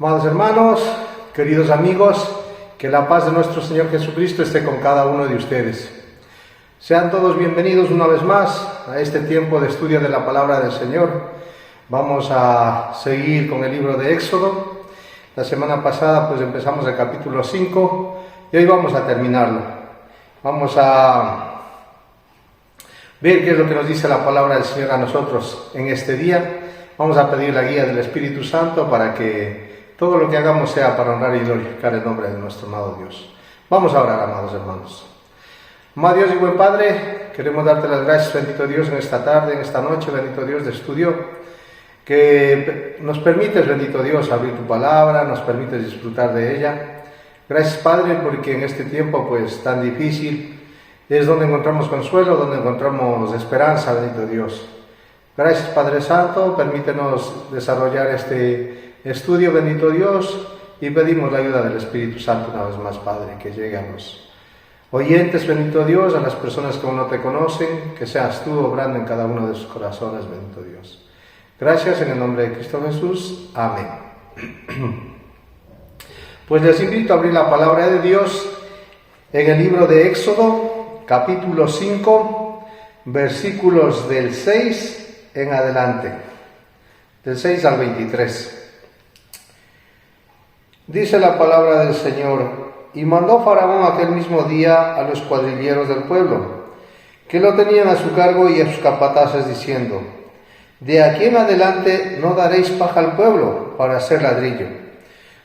Amados hermanos, queridos amigos, que la paz de nuestro Señor Jesucristo esté con cada uno de ustedes. Sean todos bienvenidos una vez más a este tiempo de estudio de la palabra del Señor. Vamos a seguir con el libro de Éxodo. La semana pasada pues empezamos el capítulo 5 y hoy vamos a terminarlo. Vamos a ver qué es lo que nos dice la palabra del Señor a nosotros en este día. Vamos a pedir la guía del Espíritu Santo para que todo lo que hagamos sea para honrar y glorificar el nombre de nuestro amado Dios. Vamos a orar, amados hermanos. Amado Dios y buen Padre, queremos darte las gracias, bendito Dios, en esta tarde, en esta noche, bendito Dios de estudio, que nos permites, bendito Dios, abrir tu palabra, nos permites disfrutar de ella. Gracias, Padre, porque en este tiempo pues tan difícil es donde encontramos consuelo, donde encontramos esperanza, bendito Dios. Gracias, Padre Santo, permítenos desarrollar este estudio, bendito Dios, y pedimos la ayuda del Espíritu Santo una vez más, Padre, que llegue a los oyentes, bendito Dios, a las personas que aún no te conocen, que seas tú obrando en cada uno de sus corazones, bendito Dios. Gracias en el nombre de Cristo Jesús. Amén. Pues les invito a abrir la palabra de Dios en el libro de Éxodo, capítulo 5, versículos del 6 en adelante, del 6 al 23. Dice la palabra del Señor: y mandó Faraón aquel mismo día a los cuadrilleros del pueblo, que lo tenían a su cargo y a sus capataces, diciendo: de aquí en adelante no daréis paja al pueblo para hacer ladrillo,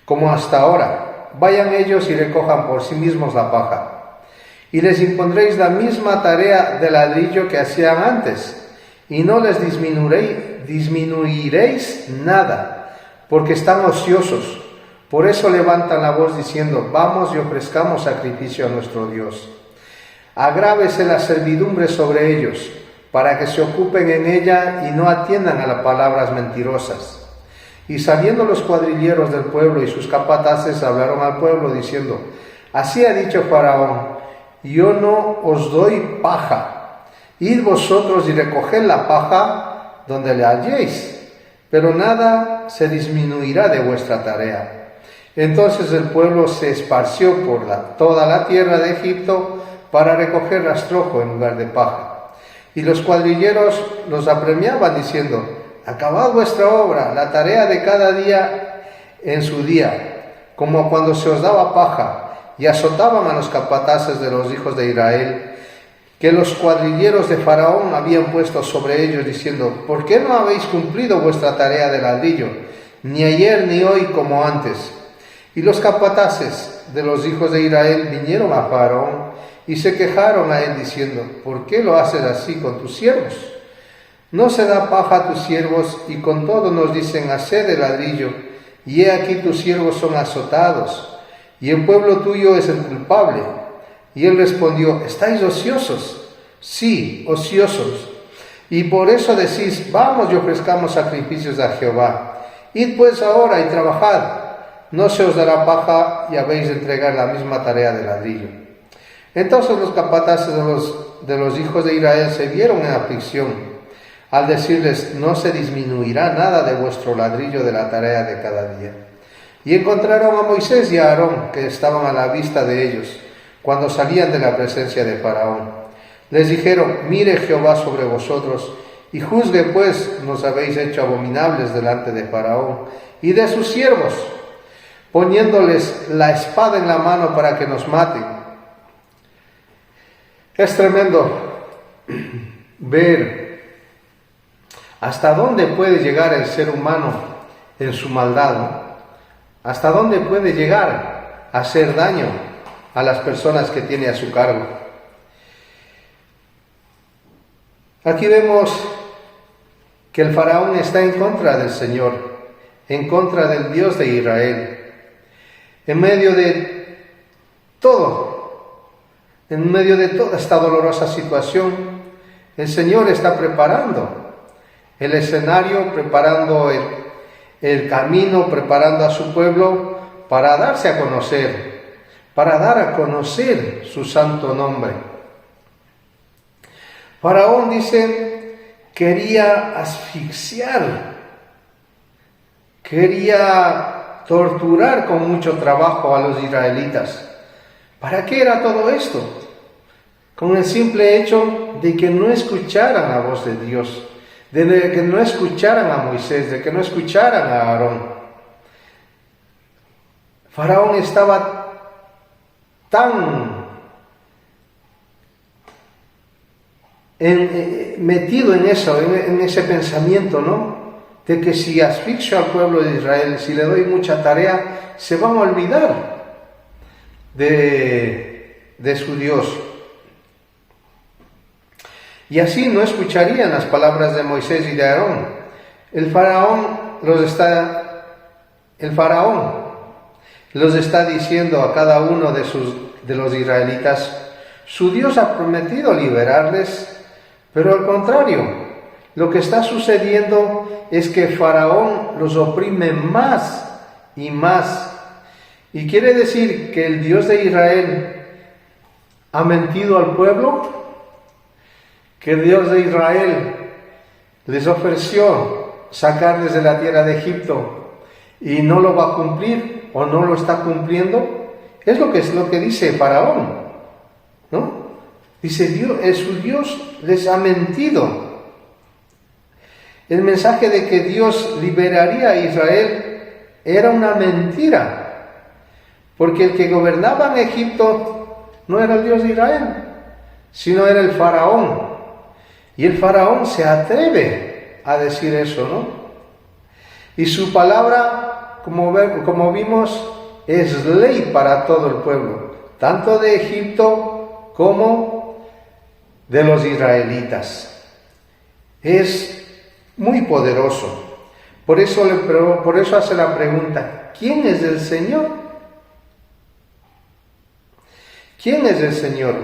como hasta ahora. Vayan ellos y recojan por sí mismos la paja, y les impondréis la misma tarea de ladrillo que hacían antes, y no les disminuiréis nada, porque están ociosos. Por eso levantan la voz diciendo: vamos y ofrezcamos sacrificio a nuestro Dios. Agrávese la servidumbre sobre ellos, para que se ocupen en ella y no atiendan a las palabras mentirosas. Y saliendo los cuadrilleros del pueblo y sus capataces hablaron al pueblo diciendo: así ha dicho Faraón: yo no os doy paja. Id vosotros y recoged la paja donde la halléis, pero nada se disminuirá de vuestra tarea. Entonces el pueblo se esparció por toda la tierra de Egipto para recoger rastrojo en lugar de paja. Y los cuadrilleros los apremiaban diciendo: acabad vuestra obra, la tarea de cada día en su día, como cuando se os daba paja, y azotaban a los capataces de los hijos de Israel, que los cuadrilleros de Faraón habían puesto sobre ellos, diciendo: ¿por qué no habéis cumplido vuestra tarea de ladrillo, ni ayer ni hoy como antes? Y los capataces de los hijos de Israel vinieron a Faraón y se quejaron a él diciendo: ¿por qué lo haces así con tus siervos? No se da paja a tus siervos, y con todo nos dicen: haced el ladrillo, y he aquí tus siervos son azotados, y el pueblo tuyo es el culpable. Y él respondió: ¿estáis ociosos? Sí, ociosos. Y por eso decís: vamos y ofrezcamos sacrificios a Jehová. Id pues ahora y trabajad. No se os dará paja y habéis de entregar la misma tarea de ladrillo. Entonces los capataces de los hijos de Israel se vieron en aflicción al decirles: no se disminuirá nada de vuestro ladrillo de la tarea de cada día. Y encontraron a Moisés y a Aarón, que estaban a la vista de ellos, cuando salían de la presencia de Faraón. Les dijeron: mire Jehová sobre vosotros, y juzgue pues, nos habéis hecho abominables delante de Faraón y de sus siervos, poniéndoles la espada en la mano para que nos maten. Es tremendo ver hasta dónde puede llegar el ser humano en su maldad, ¿no? Hasta dónde puede llegar a hacer daño a las personas que tiene a su cargo. Aquí vemos que el faraón está en contra del Señor, en contra del Dios de Israel. En medio de todo, en medio de toda esta dolorosa situación, el Señor está preparando el escenario, preparando el camino, preparando a su pueblo para darse a conocer, para dar a conocer su santo nombre. Faraón, dice, quería asfixiar, quería torturar con mucho trabajo a los israelitas. ¿Para qué era todo esto? Con el simple hecho de que no escucharan la voz de Dios, de que no escucharan a Moisés, de que no escucharan a Aarón. Faraón estaba tan metido en eso, en ese pensamiento, ¿no? De que si asfixio al pueblo de Israel, si le doy mucha tarea, se van a olvidar de su Dios. Y así no escucharían las palabras de Moisés y de Aarón. El faraón los está diciendo a cada uno de los israelitas, su Dios ha prometido liberarles, pero al contrario, lo que está sucediendo es que Faraón los oprime más y más. Y quiere decir que el Dios de Israel ha mentido al pueblo, que el Dios de Israel les ofreció sacarles de la tierra de Egipto y no lo va a cumplir o no lo está cumpliendo. Es lo que dice Faraón, ¿no? Dice, su Dios les ha mentido. El mensaje de que Dios liberaría a Israel era una mentira, porque el que gobernaba en Egipto no era el Dios de Israel, sino era el faraón. Y el faraón se atreve a decir eso, ¿no? Y su palabra, como vimos, es ley para todo el pueblo, tanto de Egipto como de los israelitas. Es muy poderoso. Por eso hace la pregunta, ¿quién es el Señor? ¿Quién es el Señor?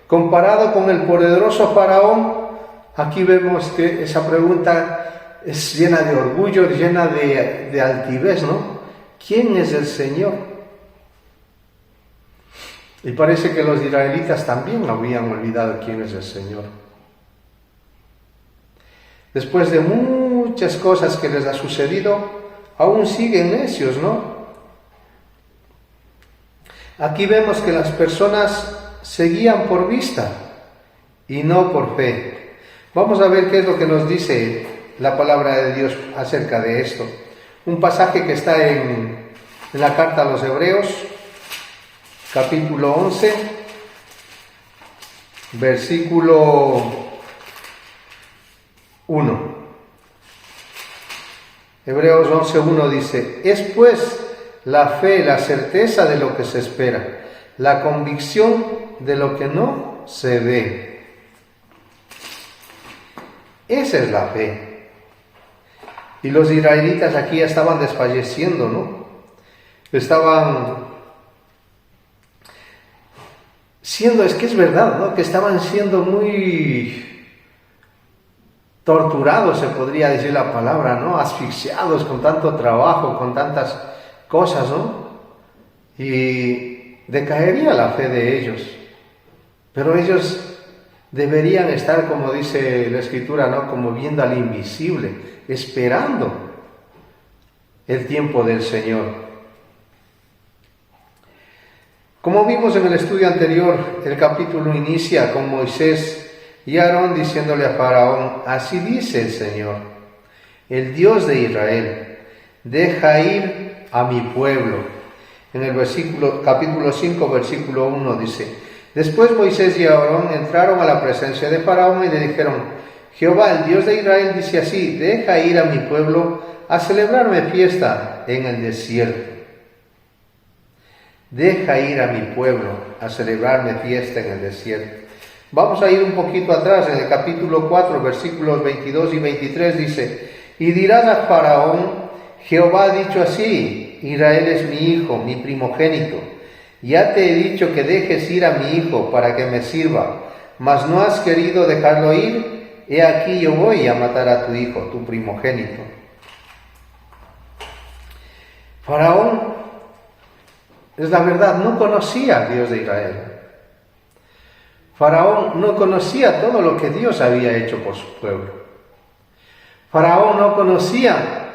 Comparado con el poderoso faraón, aquí vemos que esa pregunta es llena de orgullo, llena de altivez, ¿no? ¿Quién es el Señor? Y parece que los israelitas también habían olvidado quién es el Señor. Después de muchas cosas que les ha sucedido, aún siguen necios, ¿no? Aquí vemos que las personas se guían por vista y no por fe. Vamos a ver qué es lo que nos dice la palabra de Dios acerca de esto. Un pasaje que está en la carta a los Hebreos, capítulo 11, versículo 1. Hebreos 11:1 dice, es pues la fe, la certeza de lo que se espera, la convicción de lo que no se ve. Esa es la fe. Y los israelitas aquí estaban desfalleciendo, ¿no? Es que es verdad, ¿no? Que estaban siendo muy torturados, se podría decir la palabra, ¿no? Asfixiados con tanto trabajo, con tantas cosas, ¿no? Y decaería la fe de ellos. Pero ellos deberían estar, como dice la Escritura, ¿no? Como viendo al invisible, esperando el tiempo del Señor. Como vimos en el estudio anterior, el capítulo inicia con Moisés y Aarón diciéndole a Faraón, así dice el Señor, el Dios de Israel, deja ir a mi pueblo. En el capítulo 5, versículo 1 dice, después Moisés y Aarón entraron a la presencia de Faraón y le dijeron, Jehová, el Dios de Israel, dice así, deja ir a mi pueblo a celebrarme fiesta en el desierto. Deja ir a mi pueblo a celebrarme fiesta en el desierto. Vamos a ir un poquito atrás, en el capítulo 4, versículos 22 y 23 dice, y dirás a Faraón, Jehová ha dicho así, Israel es mi hijo, mi primogénito. Ya te he dicho que dejes ir a mi hijo para que me sirva, mas no has querido dejarlo ir, he aquí yo voy a matar a tu hijo, tu primogénito. Faraón, es la verdad, no conocía al Dios de Israel. Faraón no conocía todo lo que Dios había hecho por su pueblo. Faraón no conocía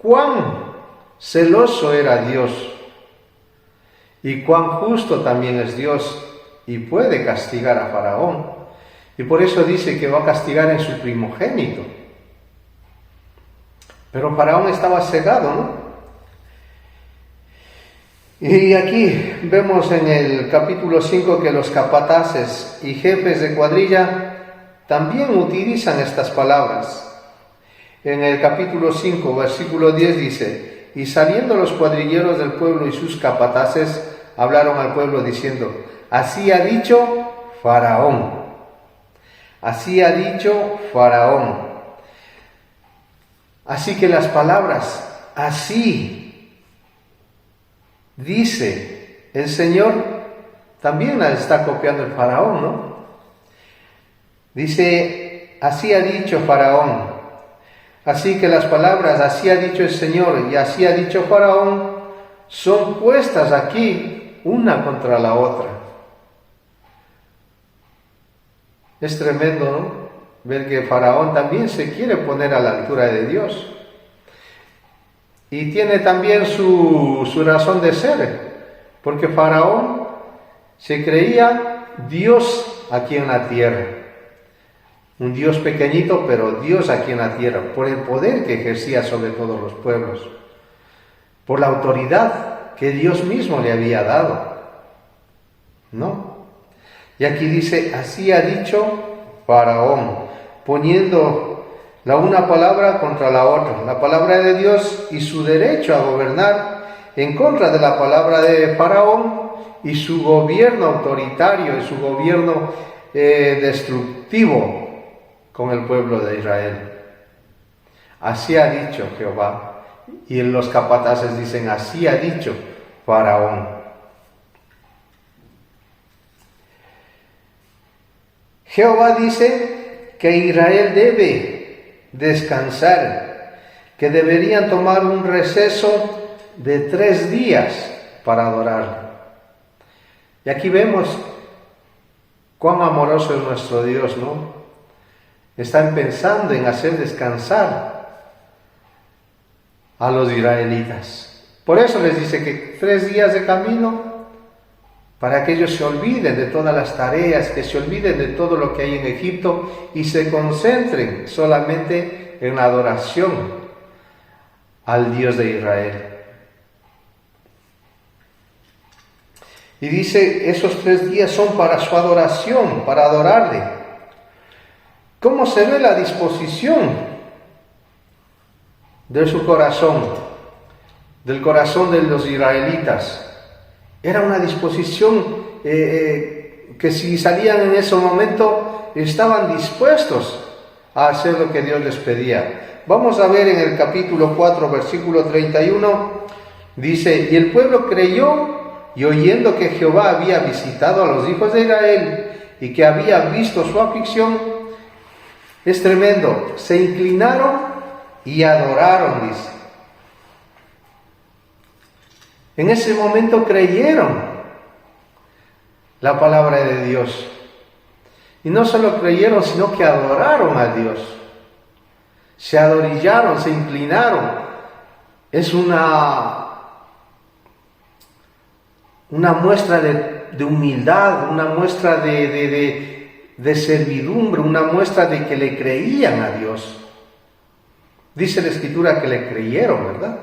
cuán celoso era Dios, y cuán justo también es Dios, y puede castigar a Faraón. Y por eso dice que va a castigar en su primogénito. Pero Faraón estaba cegado, ¿no? Y aquí vemos en el capítulo 5 que los capataces y jefes de cuadrilla también utilizan estas palabras. En el capítulo 5, versículo 10 dice: y saliendo los cuadrilleros del pueblo y sus capataces, hablaron al pueblo diciendo: así ha dicho Faraón. Así ha dicho Faraón. Así que las palabras así dice el Señor también las está copiando el Faraón, ¿no? Dice: así ha dicho Faraón. Así que las palabras así ha dicho el Señor y así ha dicho Faraón son puestas aquí una contra la otra. Es tremendo, ¿no? Ver que Faraón también se quiere poner a la altura de Dios. Y tiene también su razón de ser, porque Faraón se creía Dios aquí en la tierra. Un Dios pequeñito, pero Dios aquí en la tierra, por el poder que ejercía sobre todos los pueblos, por la autoridad que Dios mismo le había dado. ¿No? Y aquí dice: así ha dicho Faraón, poniendo la una palabra contra la otra, la palabra de Dios y su derecho a gobernar en contra de la palabra de Faraón y su gobierno autoritario y su gobierno destructivo con el pueblo de Israel. Así ha dicho Jehová. Y los capataces dicen: así ha dicho Faraón. Jehová dice que Israel debe descansar, que deberían tomar un receso de 3 días para adorarlo. Y aquí vemos cuán amoroso es nuestro Dios, ¿no? Están pensando en hacer descansar a los israelitas. Por eso les dice que 3 días de camino, para que ellos se olviden de todas las tareas, que se olviden de todo lo que hay en Egipto y se concentren solamente en la adoración al Dios de Israel. Y dice, esos 3 días son para su adoración, para adorarle. ¿Cómo se ve la disposición de su corazón, del corazón de los israelitas? Era una disposición que si salían en ese momento estaban dispuestos a hacer lo que Dios les pedía. Vamos a ver en el capítulo 4, versículo 31, dice: y el pueblo creyó, y oyendo que Jehová había visitado a los hijos de Israel y que había visto su aflicción, es tremendo, se inclinaron y adoraron, dice. En ese momento creyeron la palabra de Dios. Y no solo creyeron, sino que adoraron a Dios. Se arrodillaron, se inclinaron. Es una muestra de humildad, una muestra de servidumbre, una muestra de que le creían a Dios. Dice la Escritura que le creyeron, ¿verdad?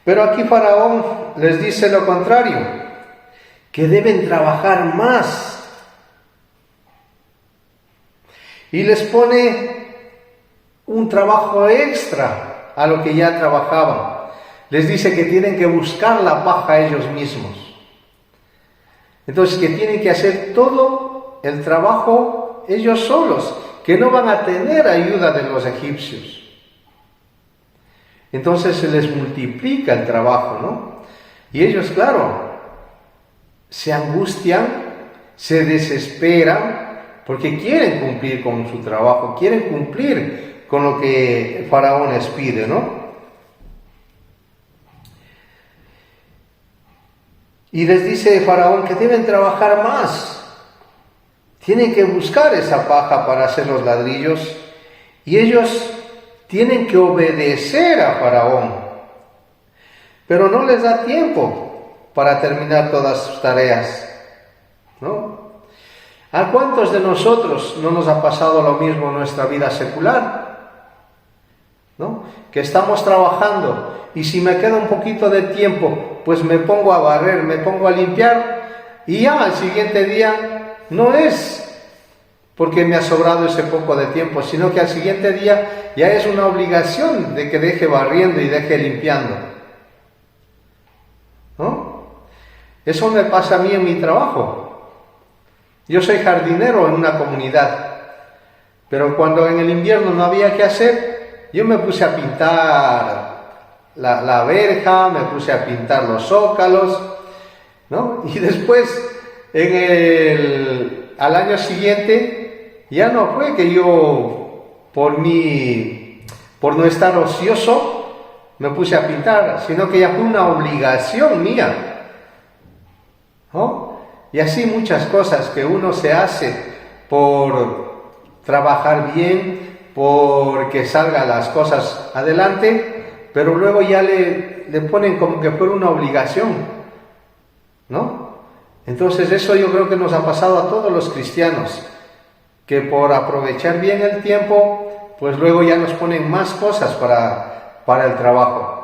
Pero aquí Faraón les dice lo contrario, que deben trabajar más. Y les pone un trabajo extra a lo que ya trabajaban. Les dice que tienen que buscar la paja ellos mismos. Entonces, que tienen que hacer todo el trabajo ellos solos, que no van a tener ayuda de los egipcios. Entonces se les multiplica el trabajo, ¿no? Y ellos, claro, se angustian, se desesperan, porque quieren cumplir con su trabajo, quieren cumplir con lo que Faraón les pide, ¿no? Y les dice Faraón que deben trabajar más, tienen que buscar esa paja para hacer los ladrillos, y ellos tienen que obedecer a Faraón, pero no les da tiempo para terminar todas sus tareas, ¿no? ¿A cuántos de nosotros no nos ha pasado lo mismo en nuestra vida secular? ¿No? Que estamos trabajando y si me queda un poquito de tiempo, pues me pongo a barrer, me pongo a limpiar y ya al siguiente día no es porque me ha sobrado ese poco de tiempo, sino que al siguiente día ya es una obligación de que deje barriendo y deje limpiando, ¿no? Eso me pasa a mí en mi trabajo. Yo soy jardinero en una comunidad, pero cuando en el invierno no había que hacer, yo me puse a pintar la verja, me puse a pintar los zócalos, ¿no? Y después, al año siguiente, ya no fue que yo, por no estar ocioso, me puse a pintar, sino que ya fue una obligación mía, ¿no? Y así muchas cosas que uno se hace por trabajar bien, porque salgan las cosas adelante, pero luego ya le ponen como que fuera una obligación, ¿no? Entonces eso yo creo que nos ha pasado a todos los cristianos, que por aprovechar bien el tiempo, pues luego ya nos ponen más cosas para el trabajo.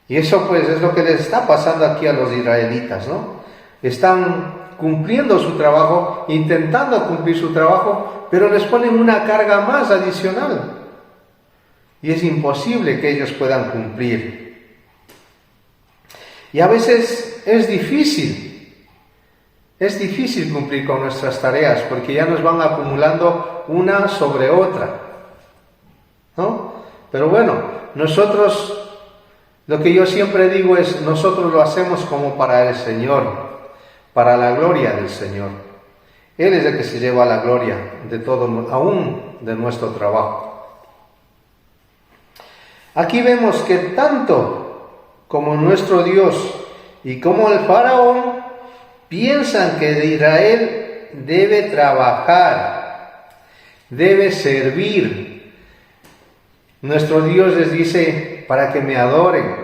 Y eso pues es lo que les está pasando aquí a los israelitas, ¿no? Están cumpliendo su trabajo, intentando cumplir su trabajo, pero les ponen una carga más adicional. Y es imposible que ellos puedan cumplir. Y a veces es difícil cumplir con nuestras tareas, porque ya nos van acumulando una sobre otra, ¿no? Pero bueno, nosotros, lo que yo siempre digo es, nosotros lo hacemos como para el Señor, para la gloria del Señor. Él es el que se lleva la gloria de todo, aún de nuestro trabajo. Aquí vemos que tanto como nuestro Dios y como el faraón piensan que de Israel debe trabajar, debe servir. Nuestro Dios les dice para que me adoren,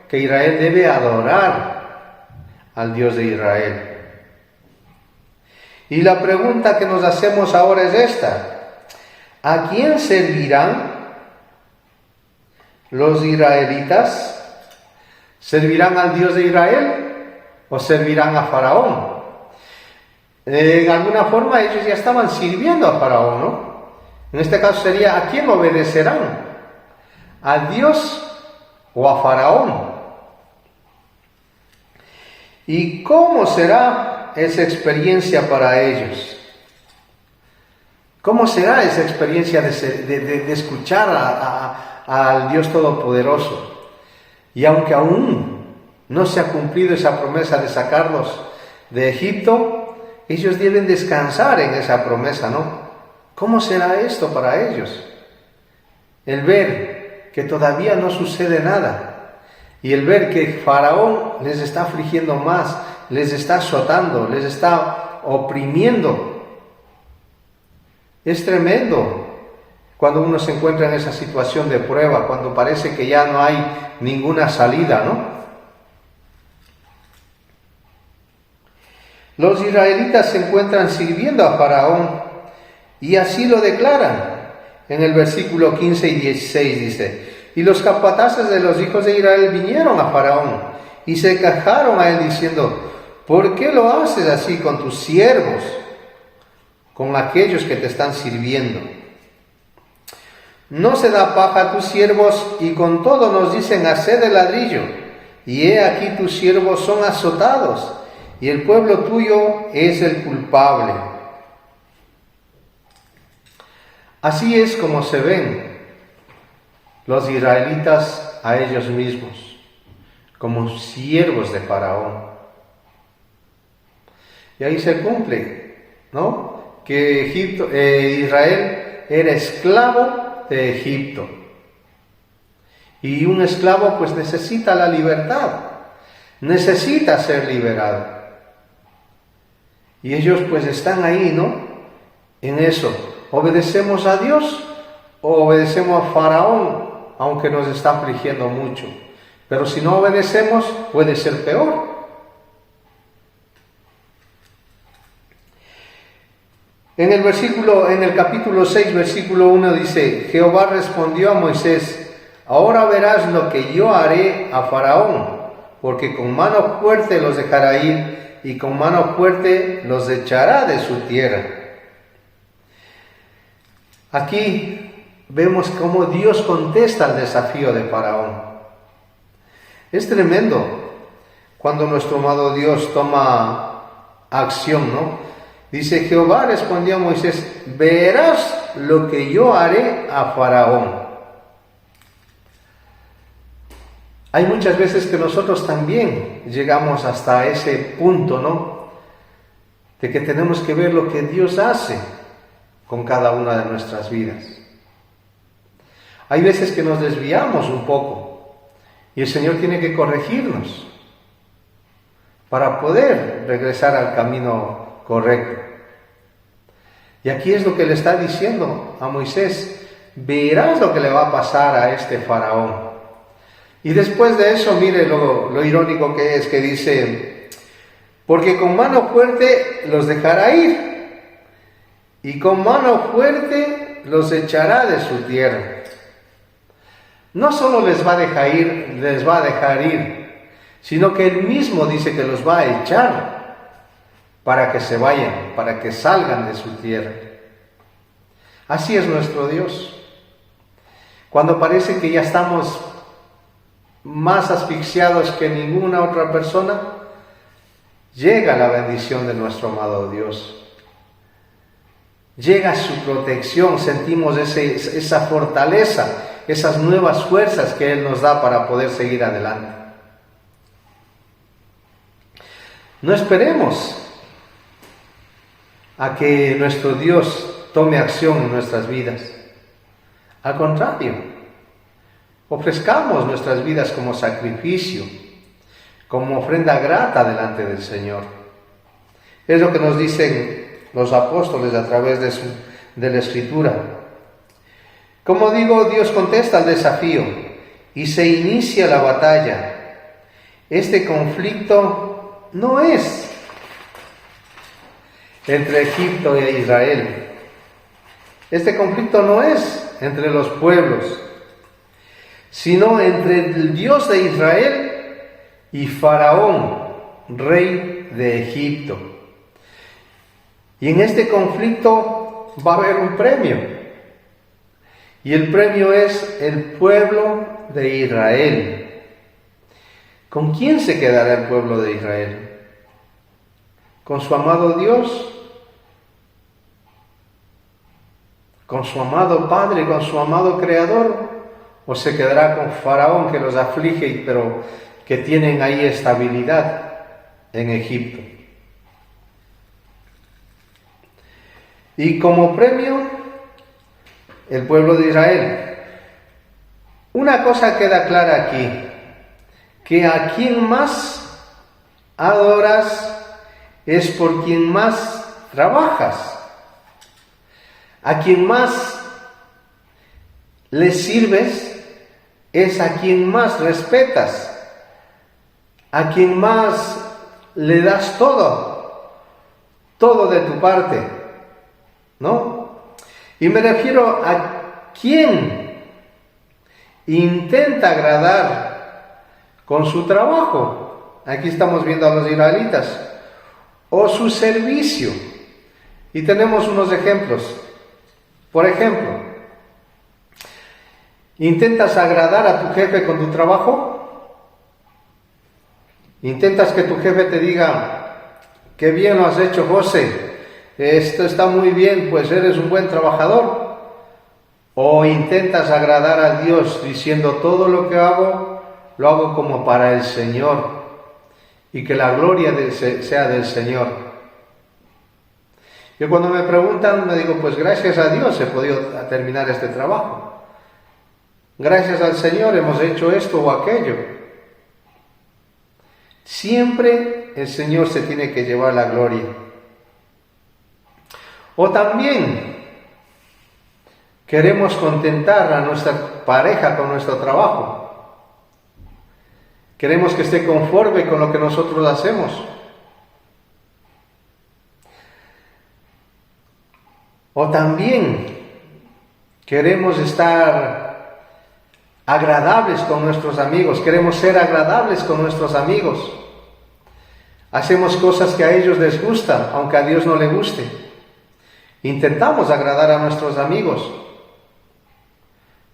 que Israel debe adorar al Dios de Israel. Y la pregunta que nos hacemos ahora es esta: ¿a quién servirán los israelitas? ¿Servirán al Dios de Israel o servirán a Faraón? En alguna forma ellos ya estaban sirviendo a Faraón, ¿no? En este caso sería, ¿a quién obedecerán? ¿A Dios o a Faraón? ¿Y cómo será esa experiencia para ellos? ¿Cómo será esa experiencia de escuchar al Dios Todopoderoso? Y aunque aún no se ha cumplido esa promesa de sacarlos de Egipto, ellos deben descansar en esa promesa, ¿no? ¿Cómo será esto para ellos? El ver que todavía no sucede nada. Y el ver que Faraón les está afligiendo más, les está azotando, les está oprimiendo. Es tremendo cuando uno se encuentra en esa situación de prueba, cuando parece que ya no hay ninguna salida, ¿no? Los israelitas se encuentran sirviendo a Faraón y así lo declaran. En el versículo 15 y 16 dice: y los capataces de los hijos de Israel vinieron a Faraón y se quejaron a él diciendo: ¿por qué lo haces así con tus siervos, con aquellos que te están sirviendo? No se da paja a tus siervos y con todo nos dicen: haced el ladrillo, y he aquí tus siervos son azotados y el pueblo tuyo es el culpable. Así es como se ven los israelitas a ellos mismos, como siervos de Faraón. Y ahí se cumple, ¿no? Que Israel era esclavo de Egipto. Y un esclavo pues necesita la libertad, necesita ser liberado. Y ellos pues están ahí, ¿no? En eso, ¿obedecemos a Dios o obedecemos a Faraón, aunque nos está afligiendo mucho. Pero si no obedecemos, puede ser peor. En el capítulo 6, versículo 1 dice: Jehová respondió a Moisés: ahora verás lo que yo haré a Faraón, porque con mano fuerte los dejará ir y con mano fuerte los echará de su tierra. Aquí vemos cómo Dios contesta al desafío de Faraón. Es tremendo cuando nuestro amado Dios toma acción, ¿no? Dice: Jehová respondió a Moisés: verás lo que yo haré a Faraón. Hay muchas veces que nosotros también llegamos hasta ese punto, ¿no? De que tenemos que ver lo que Dios hace con cada una de nuestras vidas. Hay veces que nos desviamos un poco y el Señor tiene que corregirnos para poder regresar al camino correcto. Y aquí es lo que le está diciendo a Moisés: verás lo que le va a pasar a este faraón. Y después de eso, mire lo irónico que es, que dice: porque con mano fuerte los dejará ir y con mano fuerte los echará de su tierra. No solo les va a dejar ir, sino que Él mismo dice que los va a echar para que se vayan, para que salgan de su tierra. Así es nuestro Dios. Cuando parece que ya estamos más asfixiados que ninguna otra persona, llega la bendición de nuestro amado Dios. Llega su protección, sentimos esa fortaleza, esas nuevas fuerzas que Él nos da para poder seguir adelante. No esperemos a que nuestro Dios tome acción en nuestras vidas. Al contrario, ofrezcamos nuestras vidas como sacrificio, como ofrenda grata delante del Señor. Es lo que nos dicen los apóstoles a través de la Escritura. Como digo, Dios contesta al desafío y se inicia la batalla. Este conflicto no es entre Egipto e Israel. Este conflicto no es entre los pueblos, sino entre el Dios de Israel y Faraón, rey de Egipto. Y en este conflicto va a haber un premio. Y el premio es el pueblo de Israel. ¿Con quién se quedará el pueblo de Israel? ¿Con su amado Dios? ¿Con su amado Padre, con su amado Creador? ¿O se quedará con Faraón, que los aflige, pero que tienen ahí estabilidad en Egipto? Y como premio, el pueblo de Israel. Una cosa queda clara aquí: que a quien más adoras es por quien más trabajas. A quien más le sirves es a quien más respetas, a quien más le das todo de tu parte, ¿no? Y me refiero a quien intenta agradar con su trabajo. Aquí estamos viendo a los israelitas, o su servicio. Y tenemos unos ejemplos. Por ejemplo, ¿intentas agradar a tu jefe con tu trabajo? ¿Intentas que tu jefe te diga: qué bien lo has hecho, José, esto está muy bien, pues eres un buen trabajador? ¿O intentas agradar a Dios diciendo: todo lo que hago, lo hago como para el Señor y que la gloria sea del Señor? Yo cuando me preguntan, me digo: pues gracias a Dios he podido terminar este trabajo. Gracias al Señor hemos hecho esto o aquello. Siempre el Señor se tiene que llevar la gloria. O también queremos contentar a nuestra pareja con nuestro trabajo. Queremos que esté conforme con lo que nosotros hacemos. O también queremos estar agradables con nuestros amigos, queremos ser agradables con nuestros amigos. Hacemos cosas que a ellos les gustan, aunque a Dios no le guste. Intentamos agradar a nuestros amigos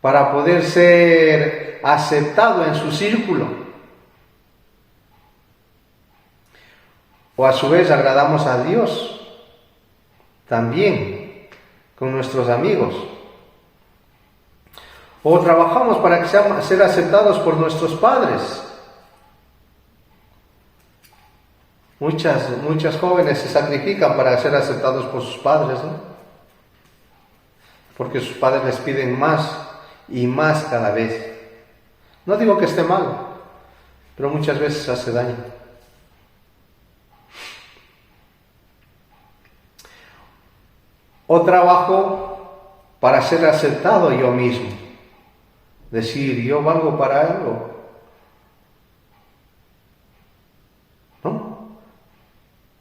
para poder ser aceptado en su círculo. O a su vez agradamos a Dios también con nuestros amigos. O trabajamos para ser aceptados por nuestros padres. Muchas jóvenes se sacrifican para ser aceptados por sus padres, ¿no? Porque sus padres les piden más y más cada vez. No digo que esté mal, pero muchas veces hace daño. O trabajo para ser aceptado yo mismo. Decir, yo valgo para algo. ¿No?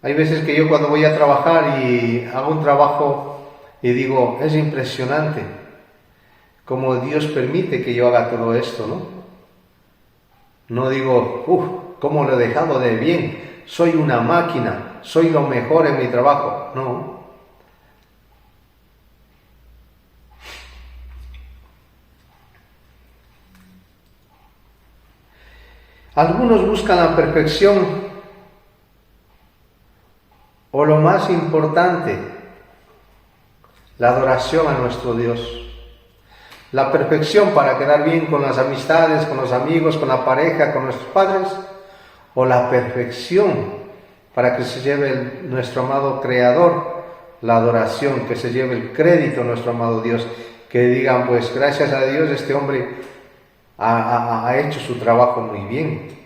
Hay veces que yo cuando voy a trabajar y hago un trabajo y digo, es impresionante cómo Dios permite que yo haga todo esto, ¿no? No digo, cómo lo he dejado de bien, soy una máquina, soy lo mejor en mi trabajo. No. Algunos buscan la perfección o lo más importante, la adoración a nuestro Dios. La perfección para quedar bien con las amistades, con los amigos, con la pareja, con nuestros padres, o la perfección para que se lleve nuestro amado Creador la adoración, que se lleve el crédito nuestro amado Dios, que digan, pues gracias a Dios este hombre ha hecho su trabajo muy bien.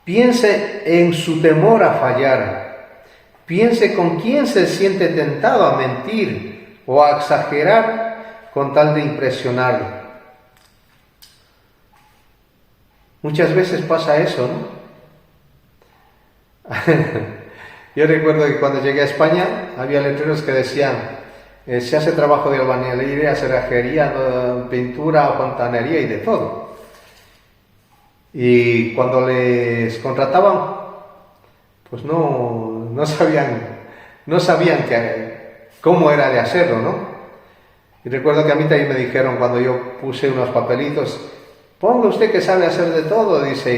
Piense en su temor a fallar. Piense con quién se siente tentado a mentir o a exagerar con tal de impresionarle. Muchas veces pasa eso, ¿no? Yo recuerdo que cuando llegué a España había letreros que decían se hace trabajo de albañilería, cerrajería, pintura, fontanería y de todo. Y cuando les contrataban, pues no sabían cómo era de hacerlo, ¿no? Y recuerdo que a mí también me dijeron cuando yo puse unos papelitos, ponga usted que sabe hacer de todo, dice,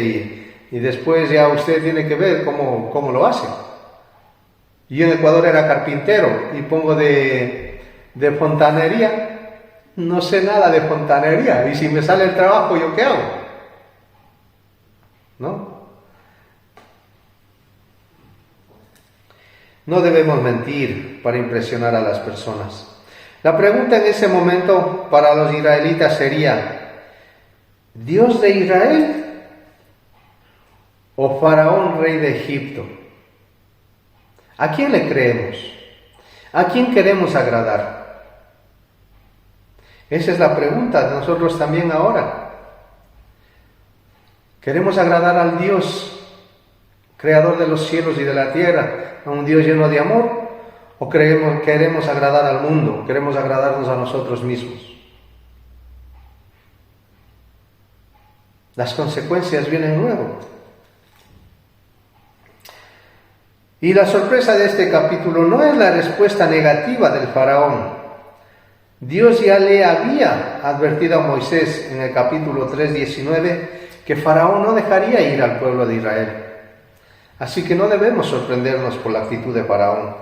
y después ya usted tiene que ver cómo lo hace. Y yo en Ecuador era carpintero y pongo de fontanería, no sé nada de fontanería, y si me sale el trabajo, ¿yo qué hago? ¿No? No debemos mentir para impresionar a las personas. La pregunta en ese momento para los israelitas sería, ¿Dios de Israel o Faraón, rey de Egipto? ¿A quién le creemos? ¿A quién queremos agradar? Esa es la pregunta de nosotros también ahora. ¿Queremos agradar al Dios, creador de los cielos y de la tierra, a un Dios lleno de amor? ¿O queremos agradar al mundo? ¿Queremos agradarnos a nosotros mismos? Las consecuencias vienen luego. Y la sorpresa de este capítulo no es la respuesta negativa del faraón. Dios ya le había advertido a Moisés en el capítulo 3:19 que Faraón no dejaría ir al pueblo de Israel. Así que no debemos sorprendernos por la actitud de Faraón.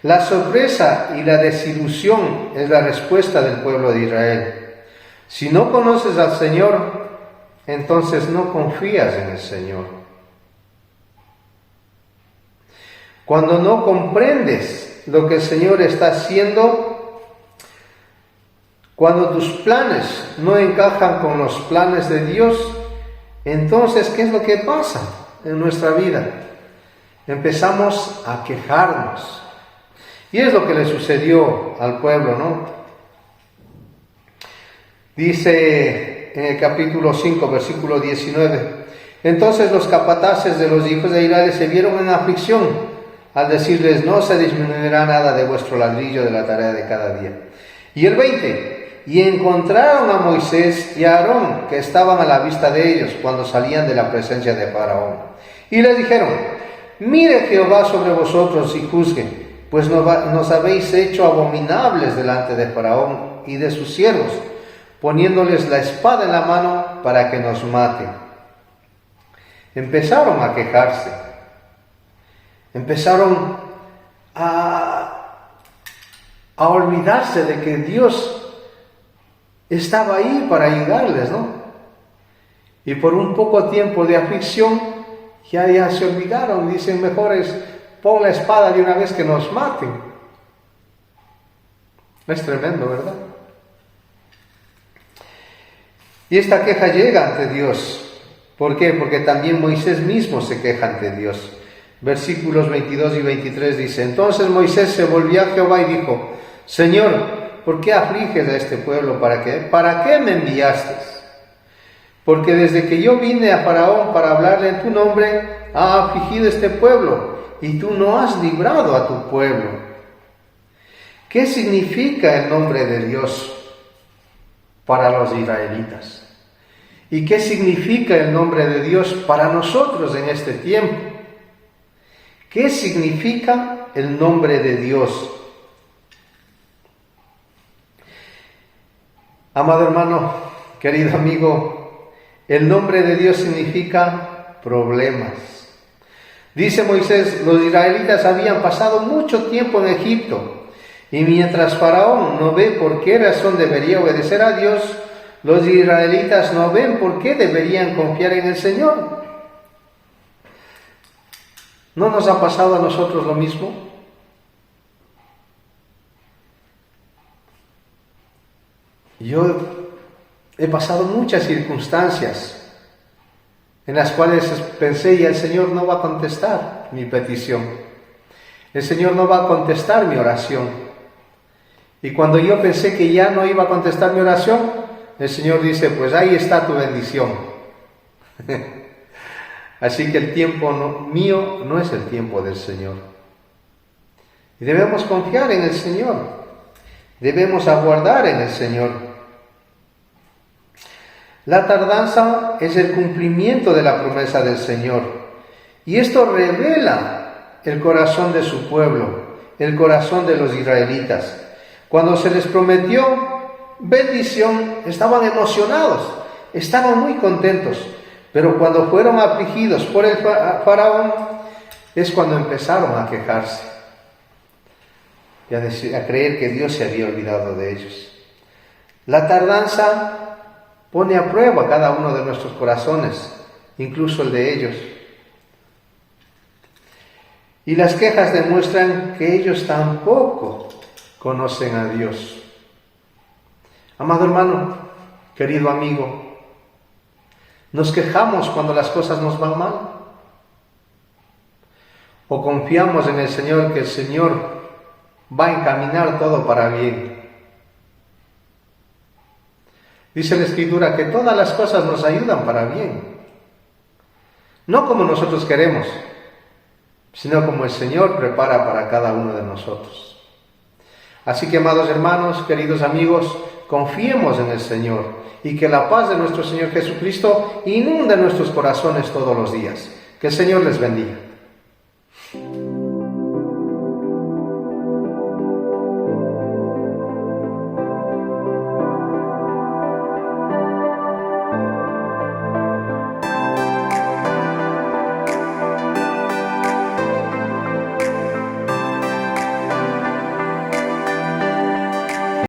La sorpresa y la desilusión es la respuesta del pueblo de Israel. Si no conoces al Señor, entonces no confías en el Señor. Cuando no comprendes lo que el Señor está haciendo, cuando tus planes no encajan con los planes de Dios, entonces, ¿qué es lo que pasa en nuestra vida? Empezamos a quejarnos, Y es lo que le sucedió al pueblo, ¿no? Dice en el capítulo 5, versículo 19, entonces los capataces de los hijos de Israel se vieron en aflicción al decirles, no se disminuirá nada de vuestro ladrillo de la tarea de cada día. Y el 20, y encontraron a Moisés y a Aarón, que estaban a la vista de ellos cuando salían de la presencia de Faraón. Y les dijeron, mire Jehová sobre vosotros y juzgue, pues nos habéis hecho abominables delante de Faraón y de sus siervos, poniéndoles la espada en la mano para que nos maten. Empezaron a quejarse, empezaron a olvidarse de que Dios estaba ahí para ayudarles, ¿no? Y por un poco tiempo de aflicción ya se olvidaron, dicen, mejor es pon la espada de una vez que nos maten. Es tremendo, ¿verdad? Y esta queja llega ante Dios. ¿Por qué? Porque también Moisés mismo se queja ante Dios. Versículos 22 y 23 dice, entonces Moisés se volvió a Jehová y dijo, Señor, ¿por qué afliges a este pueblo? ¿Para qué me enviaste? Porque desde que yo vine a Faraón para hablarle en tu nombre, ha afligido este pueblo, y tú no has librado a tu pueblo. ¿Qué significa el nombre de Dios para los israelitas? ¿Y qué significa el nombre de Dios para nosotros en este tiempo? ¿Qué significa el nombre de Dios? Amado hermano, querido amigo, el nombre de Dios significa problemas. Dice Moisés, los israelitas habían pasado mucho tiempo en Egipto, y mientras Faraón no ve por qué razón debería obedecer a Dios, los israelitas no ven por qué deberían confiar en el Señor. ¿No nos ha pasado a nosotros lo mismo? Yo he pasado muchas circunstancias en las cuales pensé, y el Señor no va a contestar mi petición. El Señor no va a contestar mi oración. Y cuando yo pensé que ya no iba a contestar mi oración, el Señor dice, pues ahí está tu bendición. Así que el tiempo mío no es el tiempo del Señor. Y debemos confiar en el Señor. Debemos aguardar en el Señor. La tardanza es el cumplimiento de la promesa del Señor. Y esto revela el corazón de su pueblo, el corazón de los israelitas. Cuando se les prometió bendición, estaban emocionados, estaban muy contentos, pero cuando fueron afligidos por el faraón, es cuando empezaron a quejarse y a creer que Dios se había olvidado de ellos. La tardanza pone a prueba cada uno de nuestros corazones, incluso el de ellos. Y las quejas demuestran que ellos tampoco conocen a Dios. Amado hermano, querido amigo, ¿nos quejamos cuando las cosas nos van mal? ¿O confiamos en el Señor, que el Señor va a encaminar todo para bien? Dice la Escritura que todas las cosas nos ayudan para bien. No como nosotros queremos, sino como el Señor prepara para cada uno de nosotros. Así que, amados hermanos, queridos amigos, confiemos en el Señor y que la paz de nuestro Señor Jesucristo inunde nuestros corazones todos los días. Que el Señor les bendiga.